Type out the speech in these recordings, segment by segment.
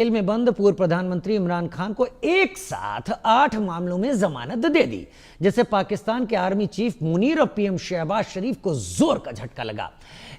Jail में बंद पूर्व प्रधानमंत्री इमरान खान को एक साथ 8 मामलों में जमानत दे दी, जिससे पाकिस्तान के आर्मी चीफ मुनीर और पीएम शहबाज शरीफ को जोर का झटका लगा।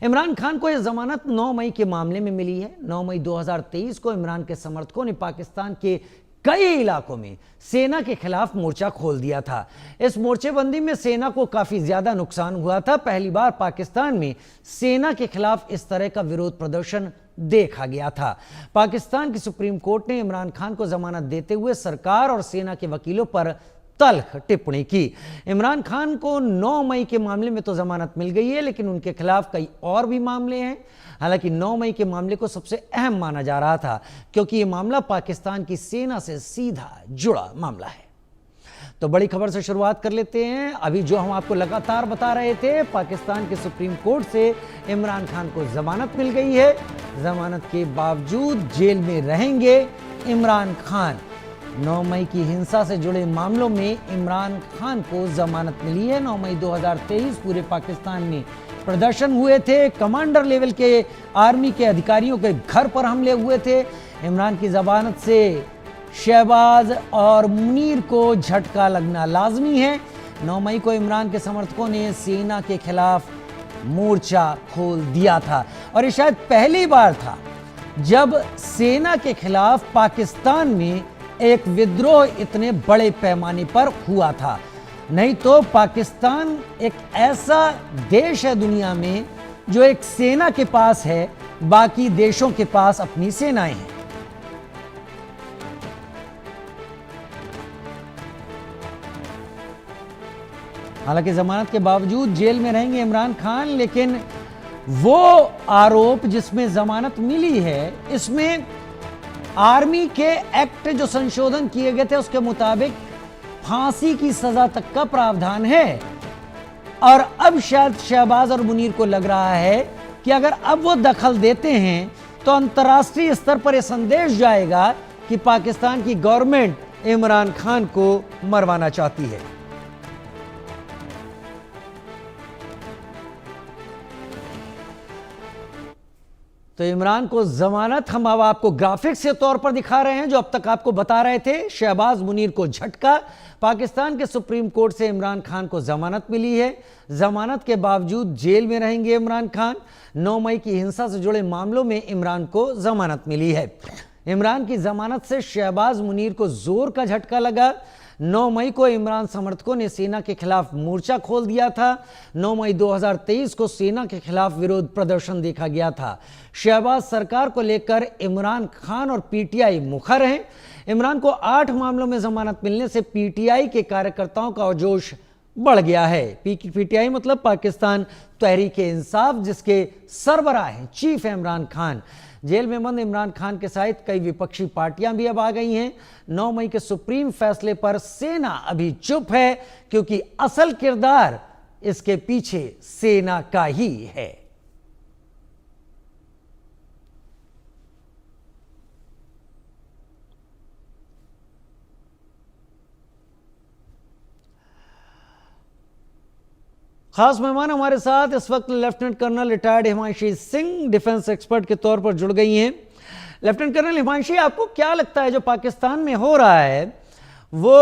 इमरान खान को यह जमानत 9 मई के मामले में मिली है। 9 मई 2023 को इमरान के समर्थकों ने पाकिस्तान के कई इलाकों में सेना के खिलाफ मोर्चा खोल दिया था। इस मोर्चेबंदी में सेना को काफी ज्यादा नुकसान हुआ था। पहली बार पाकिस्तान में सेना के खिलाफ इस तरह का विरोध प्रदर्शन देखा गया था। पाकिस्तान की सुप्रीम कोर्ट ने इमरान खान को जमानत देते हुए सरकार और सेना के वकीलों पर तल्ख टिप्पणी की। इमरान खान को 9 मई के मामले में तो जमानत मिल गई है, लेकिन उनके खिलाफ कई और भी मामले हैं। हालांकि 9 मई के मामले को सबसे अहम माना जा रहा था, क्योंकि यह मामला पाकिस्तान की सेना से सीधा जुड़ा मामला है। तो बड़ी खबर से शुरुआत कर लेते हैं। अभी जो हम आपको लगातार बता रहे थे, पाकिस्तान के सुप्रीम कोर्ट से इमरान खान को जमानत मिल गई है। जमानत के बावजूद जेल में रहेंगे इमरान खान। 9 मई की हिंसा से जुड़े मामलों में इमरान खान को जमानत मिली है। 9 मई 2023 पूरे पाकिस्तान में प्रदर्शन हुए थे। कमांडर लेवल के आर्मी के अधिकारियों के घर पर हमले हुए थे। इमरान की जमानत से शहबाज और मुनीर को झटका लगना लाजमी है। 9 मई को इमरान के समर्थकों ने सेना के खिलाफ मोर्चा खोल दिया था, और ये शायद पहली बार था जब सेना के खिलाफ पाकिस्तान में एक विद्रोह इतने बड़े पैमाने पर हुआ था। नहीं तो पाकिस्तान एक ऐसा देश है दुनिया में जो एक सेना के पास है, बाकी देशों के पास अपनी सेनाएं हैं। हालांकि जमानत के बावजूद जेल में रहेंगे इमरान खान, लेकिन वो आरोप जिसमें जमानत मिली है, इसमें आर्मी के एक्ट जो संशोधन किए गए थे उसके मुताबिक फांसी की सजा तक का प्रावधान है। और अब शायद शहबाज और मुनीर को लग रहा है कि अगर अब वो दखल देते हैं तो अंतर्राष्ट्रीय स्तर पर यह संदेश जाएगा कि पाकिस्तान की गवर्नमेंट इमरान खान को मरवाना चाहती है। तो इमरान को जमानत हम अब आपको ग्राफिक्स के तौर पर दिखा रहे हैं, जो अब तक आपको बता रहे थे। शहबाज मुनीर को झटका। पाकिस्तान के सुप्रीम कोर्ट से इमरान खान को जमानत मिली है। जमानत के बावजूद जेल में रहेंगे इमरान खान। 9 मई की हिंसा से जुड़े मामलों में इमरान को जमानत मिली है। इमरान की जमानत से शहबाज मुनीर को जोर का झटका लगा। 9 मई को इमरान समर्थकों ने सेना के खिलाफ मोर्चा खोल दिया था। 9 मई 2023 को सेना के खिलाफ विरोध प्रदर्शन देखा गया था। शहबाज सरकार को लेकर इमरान खान और पीटीआई मुखर हैं। इमरान को 8 मामलों में जमानत मिलने से पीटीआई के कार्यकर्ताओं का जोश बढ़ गया है। पीटीआई मतलब पाकिस्तान तहरीक-ए-इंसाफ, जिसके सरबराह हैं चीफ इमरान खान। जेल में बंद इमरान खान के साथ कई विपक्षी पार्टियां भी अब आ गई हैं। 9 मई के सुप्रीम फैसले पर सेना अभी चुप है, क्योंकि असल किरदार इसके पीछे सेना का ही है। खास मेहमान हमारे साथ इस वक्त lieutenant colonel retired Himanshi Singh, defence expert के तौर पर जुड़ गई हैं। लेफ्टिनेंट कर्नल हिमांशी, आपको क्या लगता है जो पाकिस्तान में हो रहा है वो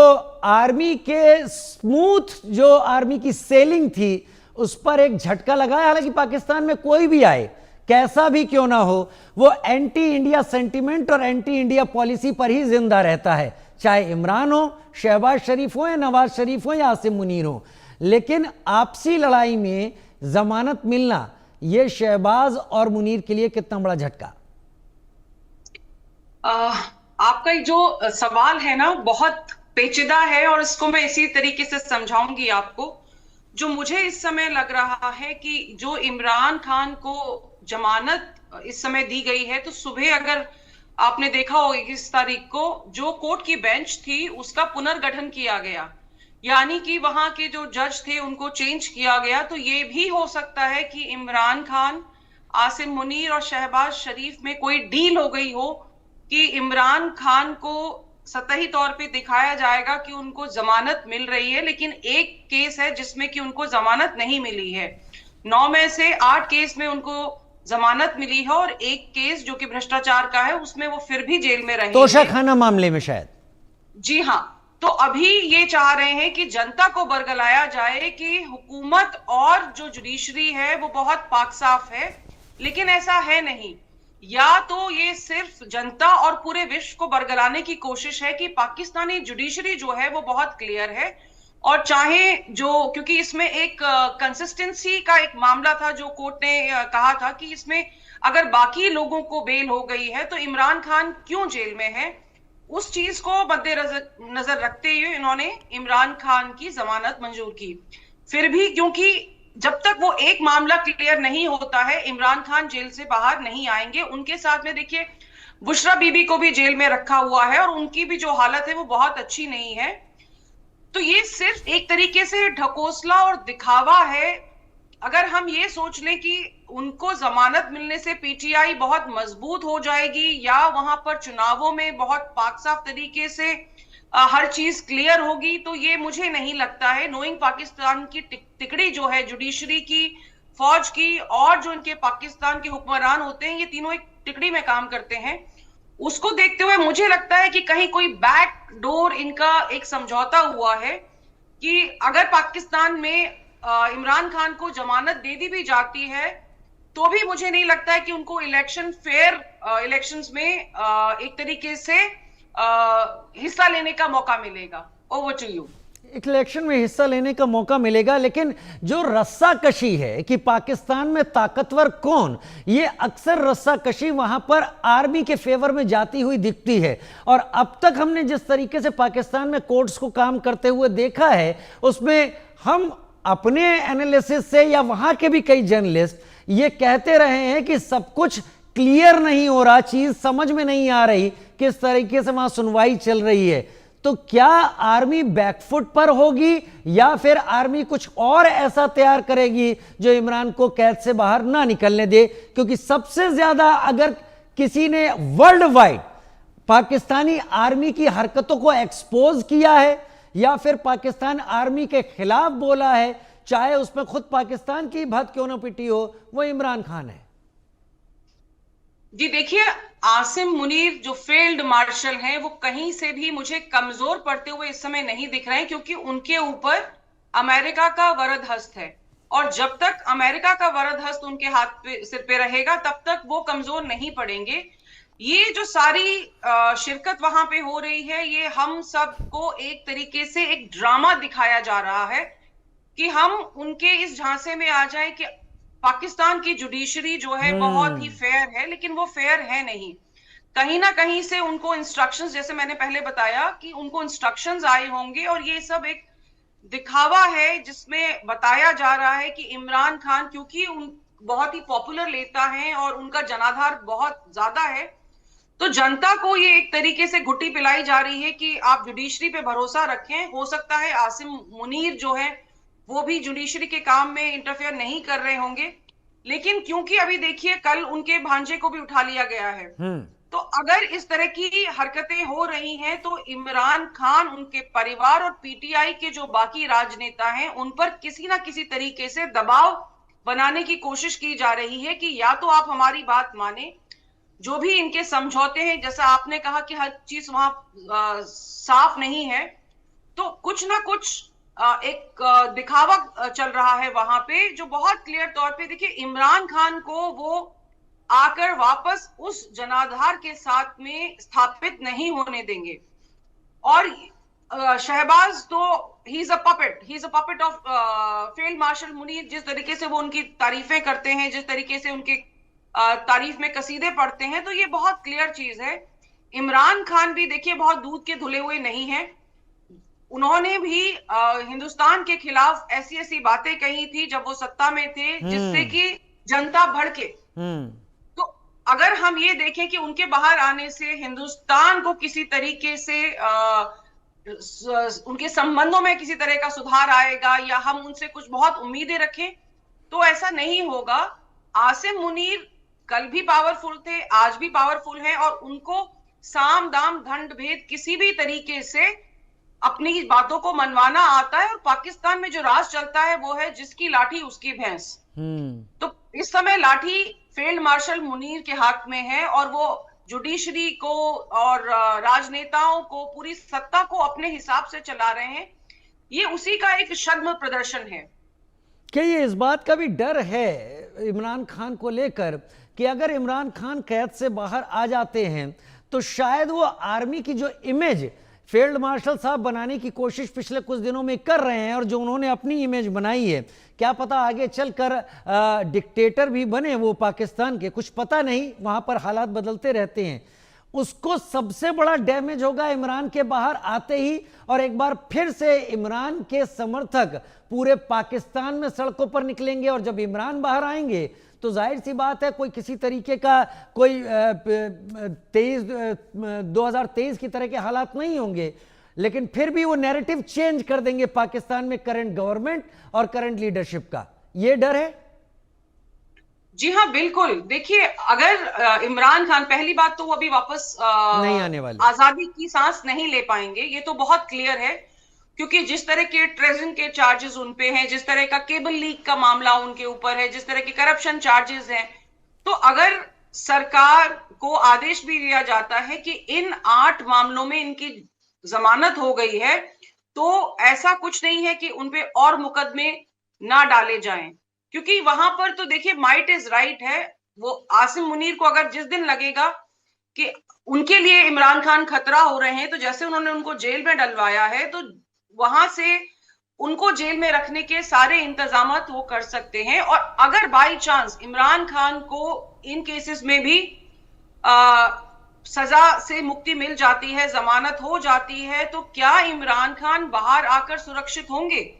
आर्मी के स्मूथ जो आर्मी की सेलिंग थी उस पर एक झटका लगा है? हालांकि पाकिस्तान में कोई भी आए, कैसा भी क्यों ना हो, वो एंटी इंडिया सेंटिमेंट और एंटी इंडिया पॉलिसी पर ही जिंदा रहता है, चाहे इमरान हो, शहबाज शरीफ हो, या नवाज शरीफ हो, या आसिम मुनीर हो। लेकिन आपसी लड़ाई में जमानत मिलना यह शहबाज और मुनीर के लिए कितना बड़ा झटका? आपका जो सवाल है ना बहुत पेचीदा है, और इसको मैं इसी तरीके से समझाऊंगी आपको। जो मुझे इस समय लग रहा है कि जो इमरान खान को जमानत इस समय दी गई है, तो सुबह अगर आपने देखा हो 21 तारीख को जो कोर्ट की बेंच थी उसका पुनर्गठन किया गया, यानी कि वहां के जो जज थे उनको चेंज किया गया। तो ये भी हो सकता है कि इमरान खान, आसिम मुनीर और शहबाज शरीफ में कोई डील हो गई हो कि इमरान खान को सतही तौर पे दिखाया जाएगा कि उनको जमानत मिल रही है, लेकिन एक केस है जिसमें कि उनको जमानत नहीं मिली है। 9 में से 8 केस में उनको जमानत मिली है और एक केस जो कि भ्रष्टाचार का है उसमें वो फिर भी जेल में रहे तोशाखाना मामले में शायद। जी हाँ। तो अभी ये चाह रहे हैं कि जनता को बरगलाया जाए कि हुकूमत और जो जुडिशरी है वो बहुत पाक साफ है, लेकिन ऐसा है नहीं। या तो ये सिर्फ जनता और पूरे विश्व को बरगलाने की कोशिश है कि पाकिस्तानी जुडिशरी जो है वो बहुत क्लियर है, और चाहे जो, क्योंकि इसमें एक कंसिस्टेंसी का एक मामला था जो कोर्ट ने कहा था कि इसमें अगर बाकी लोगों को बेल हो गई है तो इमरान खान क्यों जेल में है, उस चीज को मद्देनजर रखते हुए इन्होंने इमरान खान की जमानत मंजूर की। फिर भी क्योंकि जब तक वो एक मामला क्लियर नहीं होता है इमरान खान जेल से बाहर नहीं आएंगे। उनके साथ में देखिए बुशरा बीबी को भी जेल में रखा हुआ है और उनकी भी जो हालत है वो बहुत अच्छी नहीं है। तो ये सिर्फ एक तरीके से ढकोसला और दिखावा है। अगर हम ये सोच लें कि उनको जमानत मिलने से पीटीआई बहुत मजबूत हो जाएगी या वहां पर चुनावों में बहुत पाक साफ तरीके से हर चीज क्लियर होगी, तो ये मुझे नहीं लगता है। नोइंग पाकिस्तान की तिकड़ी जो है जुडिशरी की, फौज की और जो इनके पाकिस्तान के हुक्मरान होते हैं, ये तीनों एक तिकड़ी में काम करते हैं। उसको देखते हुए मुझे लगता है कि कहीं कोई बैक डोर इनका एक समझौता हुआ है कि अगर पाकिस्तान में इमरान खान को जमानत दे दी भी जाती है तो भी मुझे नहीं लगता है कि उनको फेयर इलेक्शंस में एक तरीके से हिस्सा लेने का मौका मिलेगा। Over to you. इलेक्शन में हिस्सा लेने का मौका मिलेगा, लेकिन जो रस्साकशी है कि पाकिस्तान में ताकतवर कौन, ये अक्सर रस्साकशी वहां पर आर्मी के फेवर में जाती हुई दिखती है। और अब तक हमने जिस तरीके से पाकिस्तान में कोर्ट्स को काम करते हुए देखा है, उसमें हम अपने एनालिसिस से या वहां के भी कई जर्नलिस्ट ये कहते रहे हैं कि सब कुछ क्लियर नहीं हो रहा, चीज समझ में नहीं आ रही किस तरीके से वहां सुनवाई चल रही है। तो क्या आर्मी बैकफुट पर होगी या फिर आर्मी कुछ और ऐसा तैयार करेगी जो इमरान को कैद से बाहर ना निकलने दे? क्योंकि सबसे ज्यादा अगर किसी ने वर्ल्ड वाइड पाकिस्तानी आर्मी की हरकतों को एक्सपोज किया है या फिर पाकिस्तान आर्मी के खिलाफ बोला है, चाहे उसमें खुद पाकिस्तान की भद क्यों न पिटी हो, वो इमरान खान है। जी देखिए, आसिम मुनीर जो फील्ड मार्शल हैं वो कहीं से भी मुझे कमजोर पड़ते हुए इस समय नहीं दिख रहे हैं, क्योंकि उनके ऊपर अमेरिका का वरद हस्त है और जब तक अमेरिका का वरद हस्त उनके हाथ पे सिर पे रहेगा तब तक वो कमजोर नहीं पड़ेंगे। ये जो सारी शिरकत वहां पे हो रही है, ये हम सबको एक तरीके से एक ड्रामा दिखाया जा रहा है कि हम उनके इस झांसे में आ जाएं कि पाकिस्तान की जुडिशरी जो है बहुत ही फेयर है, लेकिन वो फेयर है नहीं। कहीं ना कहीं से उनको इंस्ट्रक्शंस, जैसे मैंने पहले बताया कि उनको इंस्ट्रक्शंस आए होंगे और ये सब एक दिखावा है जिसमें बताया जा रहा है कि इमरान खान क्योंकि बहुत ही पॉपुलर नेता हैं और उनका जनाधार बहुत ज्यादा है, तो जनता को ये एक तरीके से घुट्टी पिलाई जा रही है कि आप जुडिशरी पे भरोसा रखें। हो सकता है आसिम मुनीर जो है वो भी जुडिशरी के काम में इंटरफेयर नहीं कर रहे होंगे, लेकिन क्योंकि अभी देखिए कल उनके भांजे को भी उठा लिया गया है, तो अगर इस तरह की हरकतें हो रही हैं तो इमरान खान, उनके परिवार और पीटीआई के जो बाकी राजनेता हैं उन पर किसी ना किसी तरीके से दबाव बनाने की कोशिश की जा रही है कि या तो आप हमारी बात माने, जो भी इनके समझौते हैं, जैसा आपने कहा कि हर चीज वहां साफ नहीं है, तो कुछ ना कुछ एक दिखावा चल रहा है वहां पे जो बहुत क्लियर तौर पे, देखिए इमरान खान को वो आकर वापस उस जनाधार के साथ में स्थापित नहीं होने देंगे। और शहबाज तो he is a puppet of field marshal Munir. जिस तरीके से वो उनकी तारीफें करते हैं, जिस तरीके से उनके तारीफ में कसीदे पढ़ते हैं, तो ये बहुत क्लियर चीज है। इमरान खान भी देखिए बहुत दूध के धुले हुए नहीं है। उन्होंने भी हिंदुस्तान के खिलाफ ऐसी ऐसी बातें कही थी जब वो सत्ता में थे जिससे कि जनता भड़के। तो अगर हम ये देखें कि उनके बाहर आने से हिंदुस्तान को किसी तरीके से उनके संबंधों में किसी तरह का सुधार आएगा या हम उनसे कुछ बहुत उम्मीदें रखें, तो ऐसा नहीं होगा। आसिम मुनीर कल भी पावरफुल थे, आज भी पावरफुल हैं और उनको साम दाम दंड भेद किसी भी तरीके से अपनी बातों को मनवाना आता है। और पाकिस्तान में जो राज चलता है वो है जिसकी लाठी उसकी भैंस। तो इस समय लाठी फील्ड मार्शल मुनीर के हाथ में है और वो जुडिशरी को और राजनेताओं को, पूरी सत्ता को अपने हिसाब से चला रहे हैं। ये उसी का एक छद्म प्रदर्शन है। क्या ये इस बात का भी डर है इमरान खान को लेकर कि अगर इमरान खान कैद से बाहर आ जाते हैं तो शायद वो आर्मी की जो इमेज फील्ड मार्शल साहब बनाने की कोशिश पिछले कुछ दिनों में कर रहे हैं और जो उन्होंने अपनी इमेज बनाई है, क्या पता आगे चलकर डिक्टेटर भी बने वो पाकिस्तान के, कुछ पता नहीं, वहां पर हालात बदलते रहते हैं। उसको सबसे बड़ा डैमेज होगा इमरान के बाहर आते ही, और एक बार फिर से इमरान के समर्थक पूरे पाकिस्तान में सड़कों पर निकलेंगे। और जब इमरान बाहर आएंगे तो जाहिर सी बात है कोई किसी तरीके का कोई 2023 की तरह के हालात नहीं होंगे, लेकिन फिर भी वो नैरेटिव चेंज कर देंगे पाकिस्तान में करंट गवर्नमेंट और करंट लीडरशिप का। ये डर है। जी हाँ, बिल्कुल। देखिए, अगर इमरान खान, पहली बात तो वो अभी वापस नहीं आने वाले, आजादी की सांस नहीं ले पाएंगे, ये तो बहुत क्लियर है, क्योंकि जिस तरह के ट्रेजन के चार्जेस उन पे हैं, जिस तरह का केबल लीक का मामला उनके ऊपर है, जिस तरह के करप्शन चार्जेस हैं, तो अगर सरकार को आदेश भी दिया जाता है कि इन 8 मामलों में इनकी जमानत हो गई है, तो ऐसा कुछ नहीं है कि उनपे और मुकदमे ना डाले जाएं, क्योंकि वहां पर तो देखिए माइट इज राइट है। वो आसिम मुनीर को अगर जिस दिन लगेगा कि उनके लिए इमरान खान खतरा हो रहे हैं, तो जैसे उन्होंने उनको जेल में डलवाया है, तो वहां से उनको जेल में रखने के सारे इंतजाम वो कर सकते हैं। और अगर बाई चांस इमरान खान को इन केसेस में भी सजा से मुक्ति मिल जाती है, जमानत हो जाती है, तो क्या इमरान खान बाहर आकर सुरक्षित होंगे?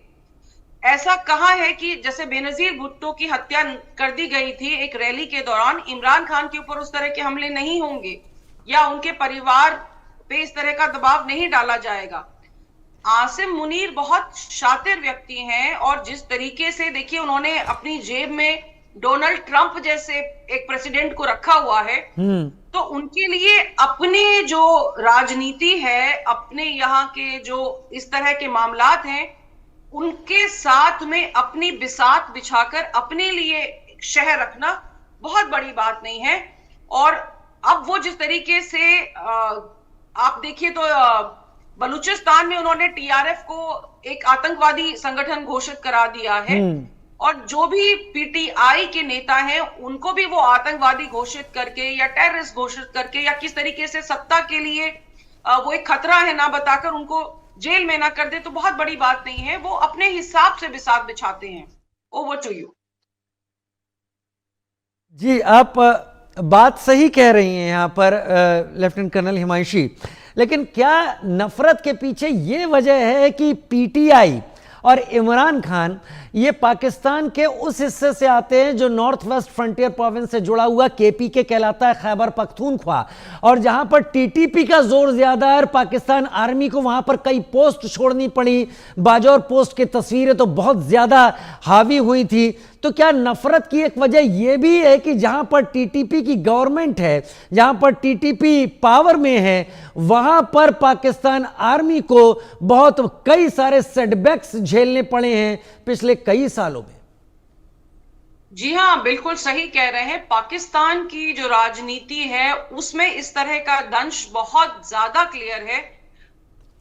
ऐसा कहा है कि जैसे बेनजीर भुट्टो की हत्या कर दी गई थी एक रैली के दौरान, इमरान खान के ऊपर उस तरह के हमले नहीं होंगे या उनके परिवार पे इस तरह का दबाव नहीं डाला जाएगा। आसिम मुनीर बहुत शातिर व्यक्ति हैं, और जिस तरीके से देखिए उन्होंने अपनी जेब में डोनाल्ड ट्रंप जैसे एक प्रेसिडेंट को रखा हुआ है, तो उनके लिए अपने जो राजनीति है, अपने यहाँ के जो इस तरह के मामलात हैं, उनके साथ में अपनी बिसात बिछाकर अपने लिए शहर रखना बहुत बड़ी बात नहीं है। और अब वो जिस तरीके से आप देखिए तो बलूचिस्तान में उन्होंने टीआरएफ को एक आतंकवादी संगठन घोषित करा दिया है, और जो भी पीटीआई के नेता हैं उनको भी वो आतंकवादी घोषित करके या टेररिस्ट घोषित करके या किस तरीके से सत्ता के लिए वो एक खतरा है ना बताकर उनको जेल में ना कर दे, तो बहुत बड़ी बात नहीं है। वो अपने हिसाब से बिसात बिछाते हैं। Over to you. जी, आप बात सही कह रही हैं यहाँ पर लेफ्टिनेंट कर्नल हिमांशी, लेकिन क्या नफरत के पीछे ये वजह है कि पीटीआई और इमरान खान ये पाकिस्तान के उस हिस्से से आते हैं जो नॉर्थ वेस्ट फ्रंटियर प्रोविंस से जुड़ा हुआ केपीके कहलाता है, खैबर पख्तूनख्वा, और जहां पर टीटीपी का जोर ज्यादा है और पाकिस्तान आर्मी को वहां पर कई पोस्ट छोड़नी पड़ी। बाजौर पोस्ट की तस्वीरें तो बहुत ज्यादा हावी हुई थी। तो क्या नफरत की एक वजह यह भी है कि जहां पर टीटीपी की गवर्नमेंट है, जहां पर टीटीपी पावर में है, वहां पर पाकिस्तान आर्मी को बहुत कई सारे सेटबैक्स झेलने पड़े हैं पिछले कई सालों में? जी हाँ, बिल्कुल सही कह रहे हैं। पाकिस्तान की जो राजनीति है उसमें इस तरह का दंश बहुत ज्यादा क्लियर है।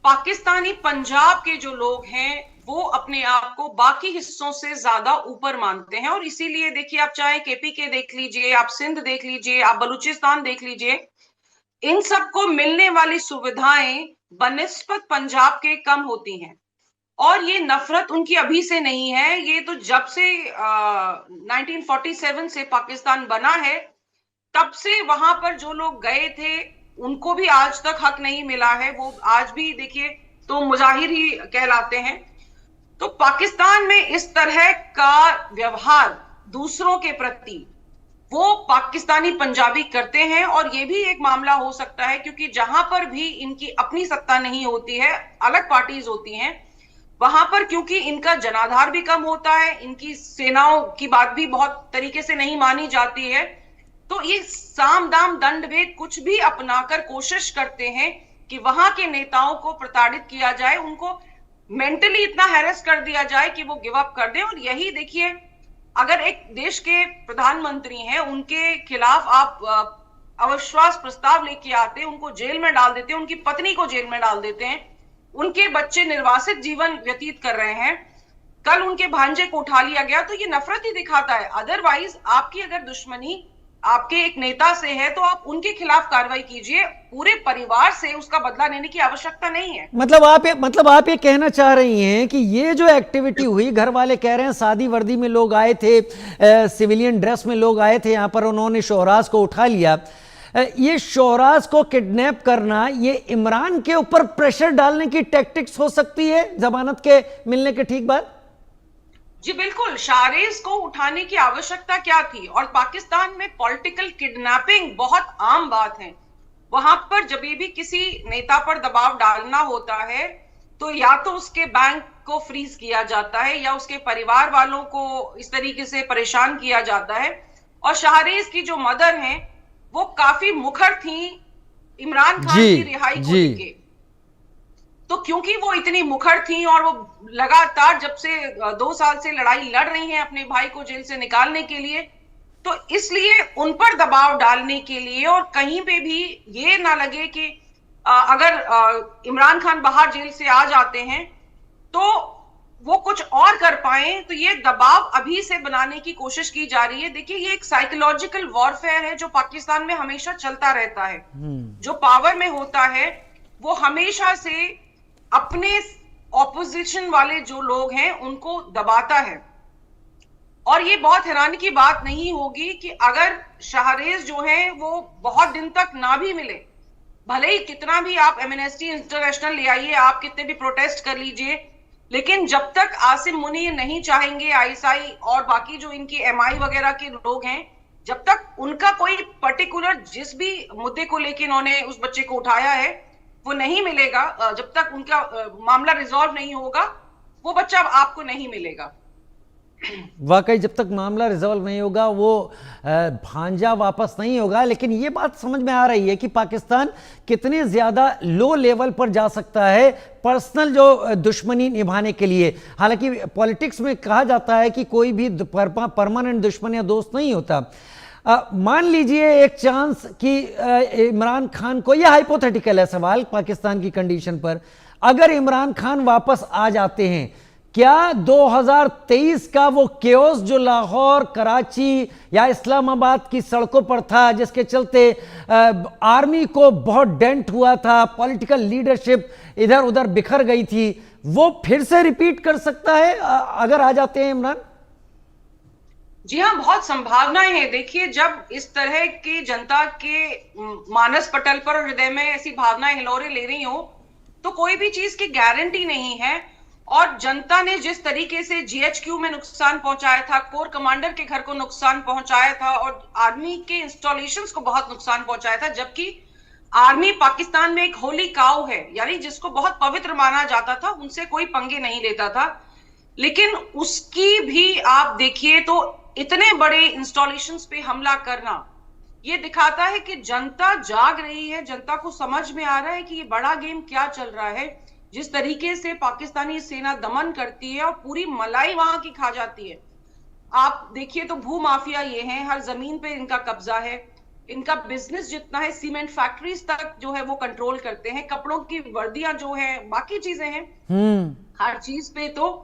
पाकिस्तानी पंजाब के जो लोग हैं वो अपने आप को बाकी हिस्सों से ज्यादा ऊपर मानते हैं, और इसीलिए देखिए आप चाहे केपीके देख लीजिए, आप सिंध देख लीजिए, आप बलूचिस्तान देख लीजिए, इन सबको मिलने वाली सुविधाएं बनिस्बत पंजाब के कम होती हैं। और ये नफरत उनकी अभी से नहीं है, ये तो जब से 1947 से पाकिस्तान बना है तब से वहां पर जो लोग गए थे उनको भी आज तक हक नहीं मिला है। वो आज भी देखिए तो मुजाहिर ही कहलाते हैं। तो पाकिस्तान में इस तरह का व्यवहार दूसरों के प्रति वो पाकिस्तानी पंजाबी करते हैं, और ये भी एक मामला हो सकता है क्योंकि जहां पर भी इनकी अपनी सत्ता नहीं होती है, अलग पार्टीज होती हैं, वहां पर क्योंकि इनका जनाधार भी कम होता है, इनकी सेनाओं की बात भी बहुत तरीके से नहीं मानी जाती है, तो ये साम दाम दंड भेद कुछ भी अपनाकर कोशिश करते हैं कि वहां के नेताओं को प्रताड़ित किया जाए, उनको मेंटली इतना हैरेस कर दिया जाए कि वो गिव अप कर दें। और यही देखिए अगर एक देश के प्रधानमंत्री हैं, उनके खिलाफ आप अविश्वास प्रस्ताव लेके आते हैं, उनको जेल में डाल देते हैं, उनकी पत्नी को जेल में डाल देते हैं, उनके बच्चे निर्वासित जीवन व्यतीत कर रहे हैं, कल उनके भांजे को उठा लिया गया, तो ये नफरत ही दिखाता है। अदरवाइज आपकी अगर दुश्मनी आपके एक नेता से है तो आप उनके खिलाफ कार्रवाई कीजिए, पूरे परिवार से उसका बदला लेने की आवश्यकता नहीं है। मतलब आप ये कहना चाह रही हैं कि ये जो एक्टिविटी हुई, घर वाले कह रहे हैं सादी वर्दी में लोग आए थे, सिविलियन ड्रेस में लोग आए थे, यहां पर उन्होंने शोहराज को उठा लिया, ये शोहराज को किडनैप करना, ये इमरान के ऊपर प्रेशर डालने की टैक्टिक्स हो सकती है जमानत के मिलने के ठीक बाद? जी बिल्कुल, शाहरेज को उठाने की आवश्यकता क्या थी? और पाकिस्तान में पॉलिटिकल किडनैपिंग बहुत आम बात है। वहां पर जब भी किसी नेता पर दबाव डालना होता है तो या तो उसके बैंक को फ्रीज किया जाता है या उसके परिवार वालों को इस तरीके से परेशान किया जाता है। और शाहरेज की जो मदर हैं वो काफी मुखर थी इमरान खान की रिहाई को लेके। तो क्योंकि वो इतनी मुखर थी और वो लगातार जब से 2 साल से लड़ाई लड़ रही हैं अपने भाई को जेल से निकालने के लिए, तो इसलिए उन पर दबाव डालने के लिए और कहीं पे भी ये ना लगे कि अगर इमरान खान बाहर जेल से आ जाते हैं तो वो कुछ और कर पाए, तो ये दबाव अभी से बनाने की कोशिश की जा रही है। देखिए, ये एक साइकोलॉजिकल वॉरफेयर है जो पाकिस्तान में हमेशा चलता रहता है। जो पावर में होता है वो हमेशा से अपने ऑपोजिशन वाले जो लोग हैं उनको दबाता है। और ये बहुत हैरानी की बात नहीं होगी कि अगर शाहरेज जो है वो बहुत दिन तक ना भी मिले, भले ही कितना भी आप एमनेस्टी इंटरनेशनल ले आइए, आप कितने भी प्रोटेस्ट कर लीजिए, लेकिन जब तक आसिम मुनीर नहीं चाहेंगे, आईएसआई और बाकी जो इनकी एमआई वगैरह के लोग हैं, जब तक उनका कोई पर्टिकुलर जिस भी मुद्दे को लेकर इन्होंने उस बच्चे को उठाया है वो नहीं मिलेगा, जब तक उनका मामला रिजॉल्व नहीं होगा वो बच्चा आपको नहीं मिलेगा। वाकई जब तक मामला रिजॉल्व नहीं होगा वो भांजा वापस नहीं होगा। लेकिन ये बात समझ में आ रही है कि पाकिस्तान कितने ज्यादा लो लेवल पर जा सकता है पर्सनल जो दुश्मनी निभाने के लिए। हालांकि पॉलिटिक्स में कहा जाता है कि कोई भी परमानेंट दुश्मन या दोस्त नहीं होता। मान लीजिए एक चांस कि इमरान खान को, यह हाइपोथेटिकल है सवाल पाकिस्तान की कंडीशन पर, अगर इमरान खान वापस आ जाते हैं, क्या 2023 का वो केओस जो लाहौर, कराची या इस्लामाबाद की सड़कों पर था, जिसके चलते आर्मी को बहुत डेंट हुआ था, पॉलिटिकल लीडरशिप इधर उधर बिखर गई थी, वो फिर से रिपीट कर सकता है अगर आ जाते हैं इमरान? जी हाँ, बहुत संभावनाएं हैं। देखिए, जब इस तरह की जनता के मानस पटल पर और हृदय में ऐसी भावनाएं हिलोरे ले रही हो तो कोई भी चीज की गारंटी नहीं है। और जनता ने जिस तरीके से जीएचक्यू में नुकसान पहुंचाया था, कोर कमांडर के घर को नुकसान पहुंचाया था और आर्मी के इंस्टॉलेशंस को बहुत नुकसान पहुंचाया था, जबकि आर्मी पाकिस्तान में एक होली काऊ है, यानी जिसको बहुत पवित्र माना जाता था, उनसे कोई पंगे नहीं लेता था। लेकिन उसकी भी आप देखिए तो इतने बड़े इंस्टॉलेशंस पे हमला करना, ये दिखाता है कि जनता जाग रही है, जनता को समझ में आ रहा है कि ये बड़ा गेम क्या चल रहा है। जिस तरीके से पाकिस्तानी सेना दमन करती है और पूरी मलाई वहां की खा जाती है। आप देखिए तो भू माफिया ये हैं, हर जमीन पे इनका कब्जा है, इनका बिजनेस जितना है, सीमेंट फैक्ट्रीज तक जो है वो कंट्रोल करते हैं, कपड़ों की वर्दियां जो है, बाकी चीजें हैं, हर चीज पे तो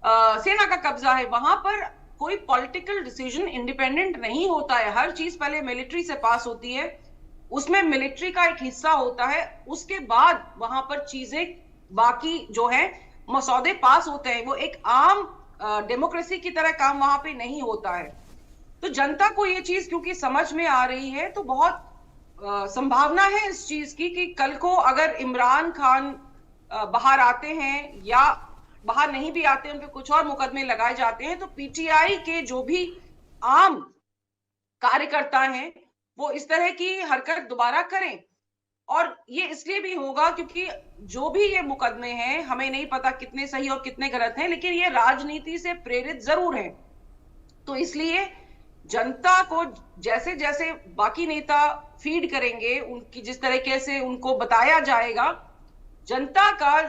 सेना का कब्जा है। वहां पर कोई पॉलिटिकल डिसीजन इंडिपेंडेंट नहीं होता है, हर चीज पहले मिलिट्री से पास होती है, उसमें मिलिट्री का एक हिस्सा होता है, उसके बाद वहां पर चीजें बाकी जो है मसौदे पास होते हैं। वो एक आम डेमोक्रेसी की तरह काम वहां पे नहीं होता है। तो जनता को ये चीज क्योंकि समझ में आ रही है तो बहुत संभावना है इस चीज की कि कल को अगर इमरान खान बाहर आते हैं या बाहर नहीं भी आते, उन पे कुछ और मुकदमे लगाए जाते हैं, तो पीटीआई के जो भी आम कार्यकर्ता हैं वो इस तरह की हरकत दोबारा करें। और ये इसलिए भी होगा क्योंकि जो भी ये मुकदमे हैं, हमें नहीं पता कितने सही और कितने गलत हैं, लेकिन ये राजनीति से प्रेरित जरूर हैं। तो इसलिए जनता को जैसे जैसे बाकी नेता फीड करेंगे, उनकी जिस तरीके से उनको बताया जाएगा, जनता का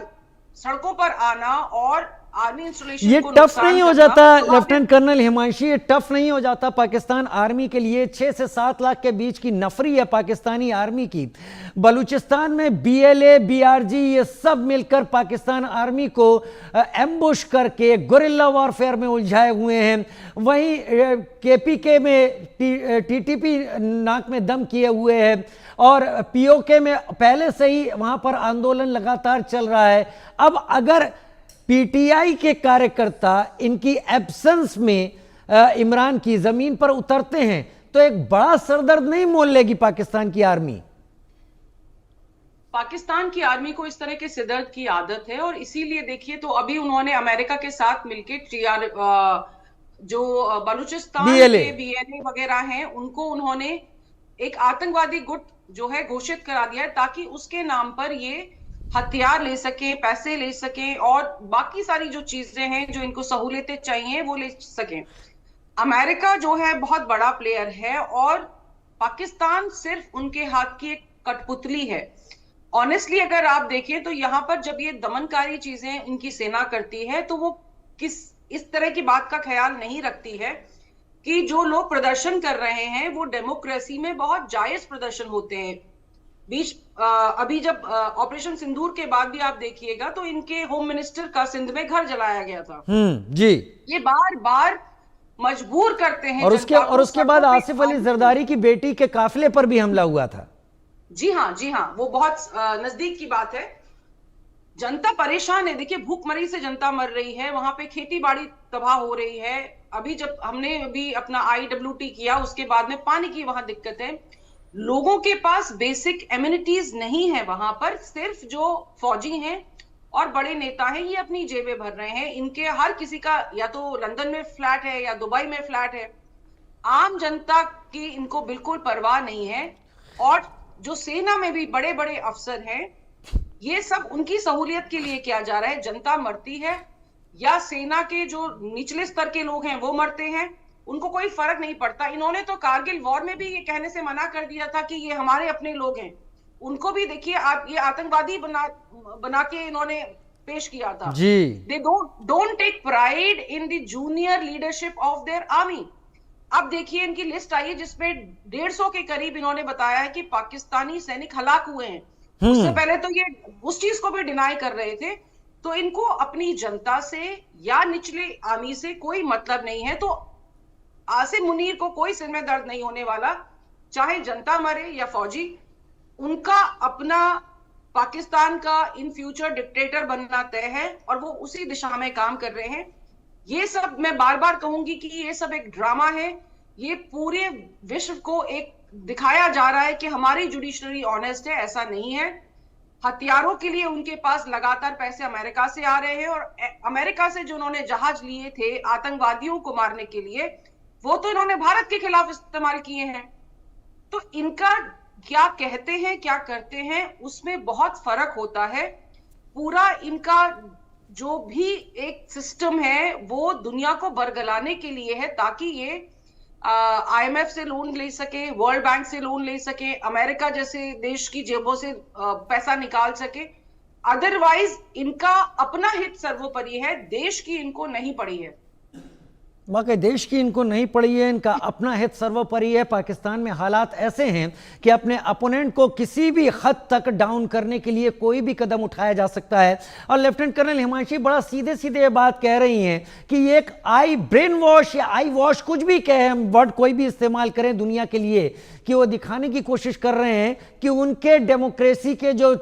सड़कों पर आना और आर्मी इंस्टॉलेशन ये को टफ नुकसान नहीं हो करना जाता तो लेफ्टिनेंट कर्नल हिमांशी, ये टफ नहीं हो जाता पाकिस्तान आर्मी के लिए? 6 से 7 लाख के बीच की नफरी है पाकिस्तानी आर्मी की। बलूचिस्तान में बीएलए, बीआरजी ये सब मिलकर पाकिस्तान आर्मी को एम्बुश करके गुरिल्ला वॉरफेयर में उलझाए हुए हैं। वहीं केपीके में टीटीपी नाक में दम किए हुए हैं और पीओके में पहले से ही वहां पर आंदोलन लगातार चल रहा है। अब अगर पीटीआई के कार्यकर्ता इनकी एब्सेंस में इमरान की जमीन पर उतरते हैं तो एक बड़ा सरदर्द नहीं मोल लेगी पाकिस्तान की आर्मी? पाकिस्तान की आर्मी को इस तरह के सिरदर्द की आदत है और इसीलिए देखिए तो अभी उन्होंने अमेरिका के साथ मिलकर जो बलूचिस्तान के बीएलए वगैरह हैं उनको उन्होंने एक आतंकवादी गुट जो है घोषित करा दिया है ताकि उसके नाम पर ये हथियार ले सके, पैसे ले सके और बाकी सारी जो चीजें हैं जो इनको सहूलियतें चाहिए वो ले सके। अमेरिका जो है बहुत बड़ा प्लेयर है और पाकिस्तान सिर्फ उनके हाथ की एक कठपुतली है। ऑनेस्टली अगर आप देखें तो यहाँ पर जब ये दमनकारी चीजें इनकी सेना करती है तो वो इस तरह की बात का ख्याल नहीं रखती है कि जो लोग प्रदर्शन कर रहे हैं वो डेमोक्रेसी में बहुत जायज प्रदर्शन होते हैं। अभी जब ऑपरेशन सिंदूर के बाद भी आप देखिएगा तो इनके होम मिनिस्टर का सिंध में घर जलाया गया था। जी, ये बार बार मजबूर करते हैं और उसके बाद आसिफ अली जरदारी की बेटी के काफिले पर भी हमला हुआ था। जी हाँ, वो बहुत नजदीक की बात है। जनता परेशान है, देखिए भूखमरी से जनता मर रही है, वहां पे खेती बाड़ी तबाह हो रही है। अभी जब हमने अभी अपना IWT किया उसके बाद में पानी की वहां दिक्कत है, लोगों के पास बेसिक एमिनिटीज नहीं है। वहां पर सिर्फ जो फौजी हैं और बड़े नेता हैं ये अपनी जेबें भर रहे हैं। इनके हर किसी का या तो लंदन में फ्लैट है या दुबई में फ्लैट है। आम जनता की इनको बिल्कुल परवाह नहीं है। और जो सेना में भी बड़े बड़े अफसर हैं ये सब उनकी सहूलियत के लिए किया जा रहा है। जनता मरती है या सेना के जो निचले स्तर के लोग हैं वो मरते हैं, उनको कोई फर्क नहीं पड़ता। इन्होंने तो कारगिल वॉर में भी ये कहने से मना कर दिया था कि ये हमारे अपने लोग हैं। उनको भी देखिए आप ये आतंकवादी बना के इन्होंने पेश किया था। They don't take pride in the junior leadership of their army. अब देखिए इनकी लिस्ट आई है जिसमें 150 के करीब इन्होंने बताया है कि पाकिस्तानी सैनिक हलाक हुए हैं। उससे पहले तो ये उस चीज को भी डिनाई कर रहे थे। तो इनको अपनी जनता से या निचले आर्मी से कोई मतलब नहीं है। तो आसिम मुनीर को कोई सिर में दर्द नहीं होने वाला, चाहे जनता मरे या फौजी। उनका अपना पाकिस्तान का इन फ्यूचर डिक्टेटर बनना तय है और वो उसी दिशा में काम कर रहे हैं। ये सब मैं बार बार कहूंगी कि ये सब एक ड्रामा है। ये पूरे विश्व को एक दिखाया जा रहा है कि हमारी जुडिशरी ऑनेस्ट है, ऐसा नहीं है। हथियारों के लिए उनके पास लगातार पैसे अमेरिका से आ रहे हैं और अमेरिका से जो उन्होंने जहाज लिए थे आतंकवादियों को मारने के लिए वो तो इन्होंने भारत के खिलाफ इस्तेमाल किए हैं। तो इनका क्या कहते हैं क्या करते हैं उसमें बहुत फर्क होता है। पूरा इनका जो भी एक सिस्टम है वो दुनिया को बरगलाने के लिए है ताकि ये IMF से लोन ले सके, वर्ल्ड बैंक से लोन ले सके, अमेरिका जैसे देश की जेबों से पैसा निकाल सके। अदरवाइज इनका अपना हित सर्वोपरि है, देश की इनको नहीं पड़ी है। वाकई देश की इनको नहीं पड़ी है, इनका अपना हित सर्वोपरि है। पाकिस्तान में हालात ऐसे हैं कि अपने अपोनेंट को किसी भी हद तक डाउन करने के लिए कोई भी कदम उठाया जा सकता है। और लेफ्टिनेंट कर्नल हिमांशी बड़ा सीधे सीधे ये बात कह रही हैं कि ये एक ब्रेन वॉश या आई वॉश कुछ भी कहे, हम वर्ड कोई भी इस्तेमाल करें दुनिया के लिए, कि वो दिखाने की कोशिश कर रहे हैं कि उनके डेमोक्रेसी के जो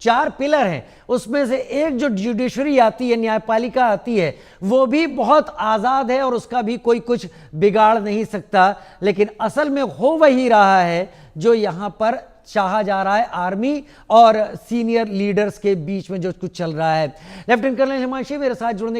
4 पिलर हैं उसमें से एक जो जुडिशरी आती है, न्यायपालिका आती है, वो भी बहुत आज़ाद है और उसका भी कोई कुछ बिगाड़ नहीं सकता। लेकिन असल में हो वही रहा है जो यहाँ पर चाहा जा रहा है आर्मी और सीनियर लीडर्स के बीच में जो कुछ चल रहा है। लेफ्टिनेंट कर्नल हिमांशी मेरे साथ जुड़ने